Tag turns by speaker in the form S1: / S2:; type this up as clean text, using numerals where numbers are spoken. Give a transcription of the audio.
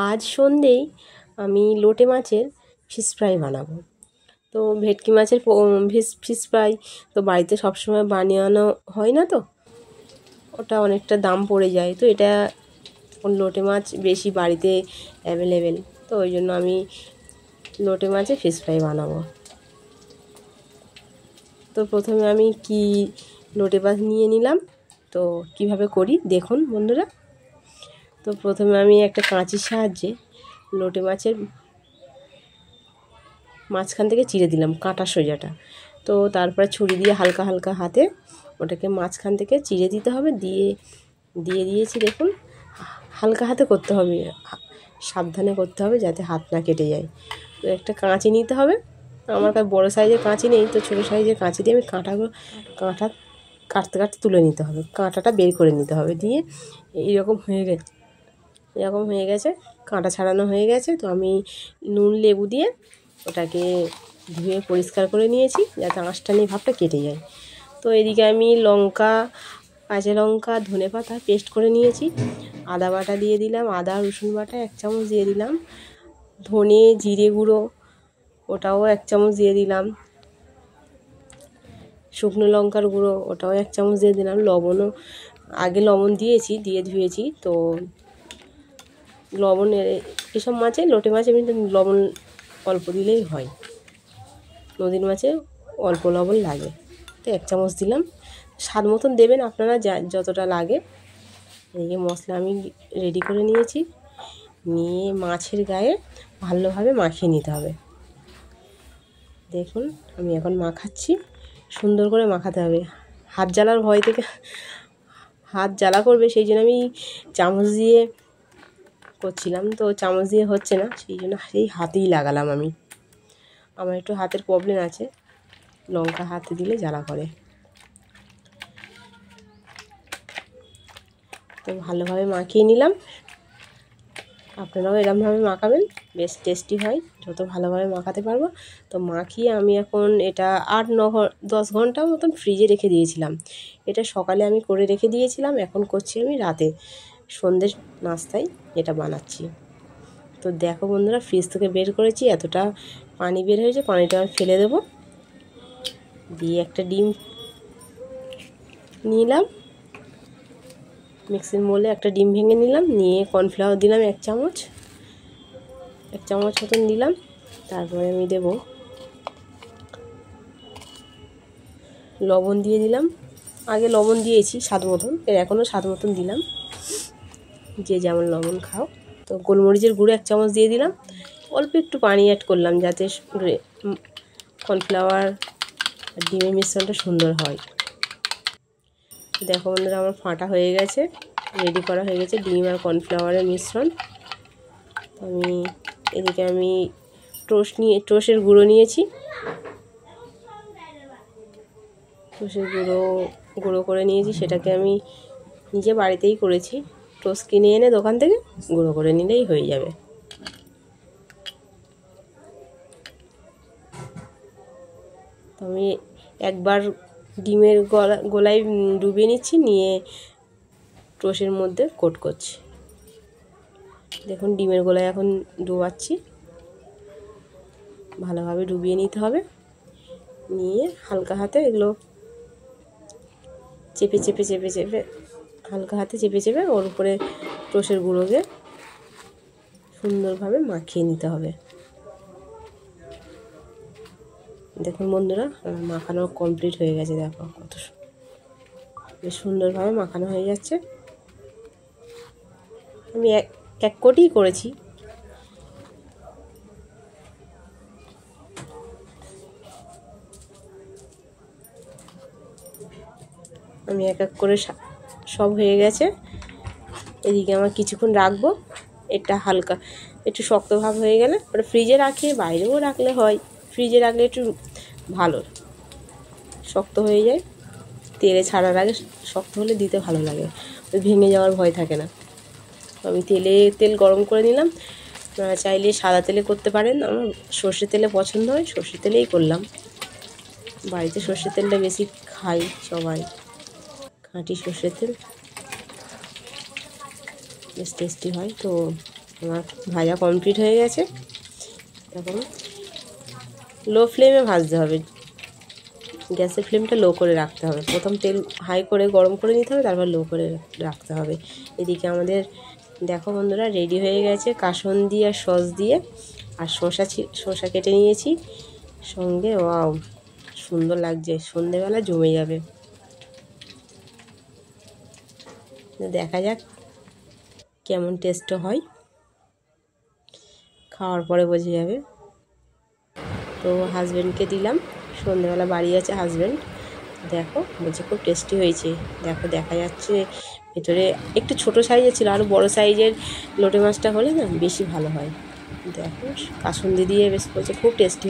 S1: আজ সন্ধেই আমি লোটে মাছের ফিশ ফ্রাই বানাবো। তো ভেটকি মাছের ফিশ ফ্রাই তো বাড়িতে সবসময় বানানো হয় না, তো ওটা অনেকটা দাম পড়ে যায়। তো এটা লোটে মাছ বেশি বাড়িতে অ্যাভেলেবেল, তো ওই জন্য আমি লোটে মাছের ফিশ ফ্রাই বানাবো। তো প্রথমে আমি লোটে মাছ নিয়ে নিলাম। তো কিভাবে করি দেখুন বন্ধুরা। তো প্রথমে আমি একটা কাঁচির সাহায্যে লোটে মাছের মাঝখান থেকে চিড়ে দিলাম কাঁটা সোজাটা। তো তারপরে ছুরি দিয়ে হালকা হালকা হাতে ওটাকে মাঝখান থেকে চিড়ে দিতে হবে। দিয়েছি দেখুন, হালকা হাতে করতে হবে, সাবধানে করতে হবে যাতে হাত না কেটে যায়। তো একটা কাঁচি নিতে হবে। আমার কাছে বড়ো সাইজের কাঁচি নেই, তো ছোটো সাইজের কাঁচি দিয়ে আমি কাঁটা কাটতে কাটতে তুলে নিতে হবে, কাঁটাটা বের করে নিতে হবে। দিয়ে এরকম হয়ে গেছে, কাঁটা ছাড়ানো হয়ে গেছে। তো আমি নুন লেবু দিয়ে ওটাকে ধুয়ে পরিষ্কার করে নিয়েছি যাতে আঁশটানি ভাবটা কেটে যায়। তো এদিকে আমি কাঁচা লঙ্কা ধনে পাতা পেস্ট করে নিয়েছি। আদা বাটা দিয়ে দিলাম, আদা রসুন বাটা 1 চামচ দিয়ে দিলাম, ধনে জিরে গুঁড়ো ওটাও 1 চামচ দিয়ে দিলাম, শুকনো লঙ্কার গুঁড়ো ওটাও 1 চামচ দিয়ে দিলাম, লবণও আগে লবণ দিয়েছি, দিয়ে ধুয়েছি। তো লবণের এসব মাছে লোটে মাছে কিন্তু লবণ অল্প দিলেই হয়, নদীর মাছে অল্প লবণ লাগে। তো 1 চামচ দিলাম, স্বাদ মতন দেবেন আপনারা যতটা লাগে। এই মশলা আমি রেডি করে নিয়েছি, নিয়ে মাছের গায়ে ভালোভাবে মাখিয়ে নিতে হবে। দেখুন আমি এখন মাখাচ্ছি, সুন্দর করে মাখাতে হবে। হাত জ্বালার ভয় থেকে হাত জ্বালা করবে, সেই জন্য আমি চামচ দিয়ে করছিলাম। তো চামচ দিয়ে হচ্ছে না, সেই জন্য সেই হাতেই লাগালাম। আমার একটু হাতের প্রবলেম আছে, লঙ্কা হাতে দিলে জ্বালা করে। তো ভালোভাবে মাখিয়ে নিলাম, আপনারাও এরকমভাবে মাখাবেন, বেশ টেস্টি হয় যত ভালোভাবে মাখাতে পারবো। তো মাখিয়ে আমি এখন এটা 8-10 ঘন্টা মতন ফ্রিজে রেখে দিয়েছিলাম। এটা সকালে আমি করে রেখে দিয়েছিলাম, এখন করছি আমি রাতে সন্ধ্যের নাস্তায় এটা বানাচ্ছি। তো দেখো বন্ধুরা, ফ্রিজ থেকে বের করেছি, এতটা পানি বের হয়েছে, পানিটা আমি ফেলে দেবো। দিয়ে একটা ডিম নিলাম, মিক্সির মোলে একটা ডিম ভেঙে নিলাম, নিয়ে কর্নফ্লাওয়ার দিলাম 1 চামচ মতন দিলাম। তারপরে আমি দেব লবণ দিয়ে দিলাম, আগে লবণ দিয়েছি স্বাদ মতন, এখনও স্বাদ মতন দিলাম, যে যেমন লবণ খাও। তো গোলমরিচের গুঁড়ো 1 চামচ দিয়ে দিলাম, অল্প একটু পানি অ্যাড করলাম যাতে কর্নফ্লাওয়ার আর ডিমের মিশ্রণটা সুন্দর হয়। দেখো বন্ধুরা, আমার ফাটা হয়ে গেছে, রেডি করা হয়ে গেছে ডিম আর কর্নফ্লাওয়ারের মিশ্রণ। এদিকে আমি টোস্টের গুঁড়ো নিয়েছি, টোস্টের গুঁড়ো করে নিয়েছি, সেটাকে আমি নিজে বাড়িতেই করেছি। টোস্ট কিনে এনে দোকান থেকে গুঁড়ো করে নিলেই হয়ে যাবে। তো আমি একবার ডিমের গোলায় ডুবিয়ে নিচ্ছি, নিয়ে টোস্টের মধ্যে কোট করছি। দেখুন ডিমের গোলায় এখন ডুবাচ্ছি, ভালোভাবে ডুবিয়ে নিতে হবে। নিয়ে হালকা হাতে এগুলো চেপে হালকা হাতে চেপে ওর উপরে টোস্টের গুঁড়োকে সুন্দরভাবে মাখিয়ে নিতে হবে। দেখুন বন্ধুরা, আমার মাখানো কমপ্লিট হয়ে গেছে। দেখো কত বেশ সুন্দরভাবে মাখানো হয়ে যাচ্ছে। আমি এক কোটিই করেছি। আমি এক করে সব হয়ে গেছে। এদিকে আমার কিছুক্ষণ রাখবো, এটা হালকা একটু শক্ত ভাব হয়ে গেলে ওটা ফ্রিজে রাখে, বাইরেও রাখলে হয়। ফ্রিজে রাখলে একটু ভালো শক্ত হয়ে যায়, তেলে ছাড়ার আগে শক্ত হলে দিতে ভালো লাগে, ভেঙে যাওয়ার ভয় থাকে না। আমি তেল গরম করে নিলাম, চাইলে সাদা তেলে করতে পারেন, আমার সর্ষের তেলে পছন্দ হয়, সর্ষের তেলেই করলাম। বাড়িতে সর্ষের তেলটা বেশি খাই সবাই, খাঁটি সর্ষের তেল বেশ টেস্টি হয়। তো আমার ভাজা কমপ্লিট হয়ে গেছে। এখন লো ফ্লেমে ভাজতে হবে, গ্যাসের ফ্লেমটা লো করে রাখতে হবে। প্রথম তেল হাই করে গরম করে নিতে হবে, তারপর লো করে রাখতে হবে। এদিকে আমাদের দেখো বন্ধুরা রেডি হয়ে গেছে কাসুন্দি আর সস দিয়ে। আর শসা কেটে নিয়েছি সঙ্গে। ওয়াও, সুন্দর লাগছে, সন্ধেবেলা জমে যাবে। দেখা যাক কেমন টেস্ট হয়, খাওয়ার পরে বোঝা যাবে। তো হাজব্যান্ডকে দিলাম, সন্ধেবেলা বাড়ি আছে হাজব্যান্ড। দেখো বলছে খুব টেস্টি হয়েছে। দেখো দেখা যাচ্ছে ভেতরে একটু ছোট সাইজের ছিল, আরও বড় সাইজের লোটে মাছটা হলে না বেশি ভালো হয়। দেখো কাসুন্দি দিয়ে বেশ বলছে খুব টেস্টি।